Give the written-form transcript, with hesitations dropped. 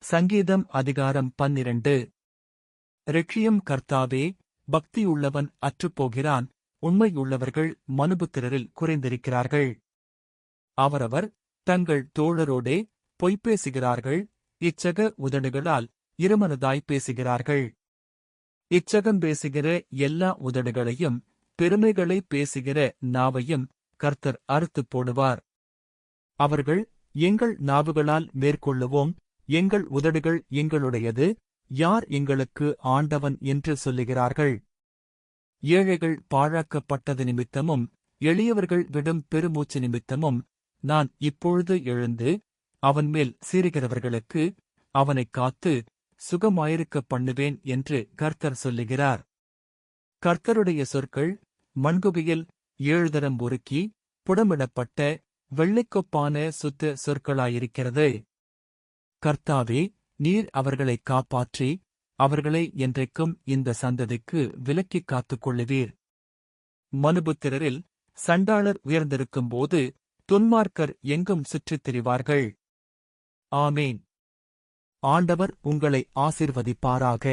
சங்கீதம் அதிகாரம் 12. இரட்சியும் கர்த்தாவே, பக்தியுள்ளவன் அற்றுப்போகிறான், உண்மையுள்ளவர்கள் மனுபுத்திரரில் குறைந்திருக்கிறார்கள். அவரவர் தங்கள் தோழரோடே பொய்பேசுகிறார்கள், இச்சக உதடுகளால் இருமனதாய் பேசுகிறார்கள். இச்சகம் பேசுகிற எல்லா உதடுகளையும் பெருமைகளை பேசுகிற நாவையும் கர்த்தர் அறுத்துப் போடுவார். அவர்கள், எங்கள் நாவுகளால் மேற்கொள்ளுவோம், எங்கள் உதடுகள் எங்களுடையது, யார் எங்களுக்கு ஆண்டவன் என்று சொல்லுகிறார்கள். ஏழைகள் பாழாக்கப்பட்டது நிமித்தமும் எளியவர்கள் விடும் பெருமூச்சு நிமித்தமும் நான் இப்பொழுது எழுந்து அவன்மேல் சீறுகிறவர்களுக்கு அவனைக் காத்து சுகமாயிருக்க பண்ணுவேன் என்று கர்த்தர் சொல்லுகிறார். கர்த்தருடைய சொற்கள் மண்குகையில் 7 தரம் உருக்கி புடமிடப்பட்ட வெள்ளைக்கொப்பான சுத்த சொற்களாயிருக்கிறது. கர்த்தாவே, நீர் அவர்களைக் காப்பாற்றி அவர்களை என்றைக்கும் இந்த சந்ததிக்கு விலக்கிக் காத்துக் கொள்ளுவீர். மனுபுத்திரரில் சண்டாளர் உயர்ந்திருக்கும்போது துன்மார்க்கர் எங்கும் சுற்றித் திரிவார்கள். ஆமேன். ஆண்டவர் உங்களை ஆசீர்வதிப்பாராக.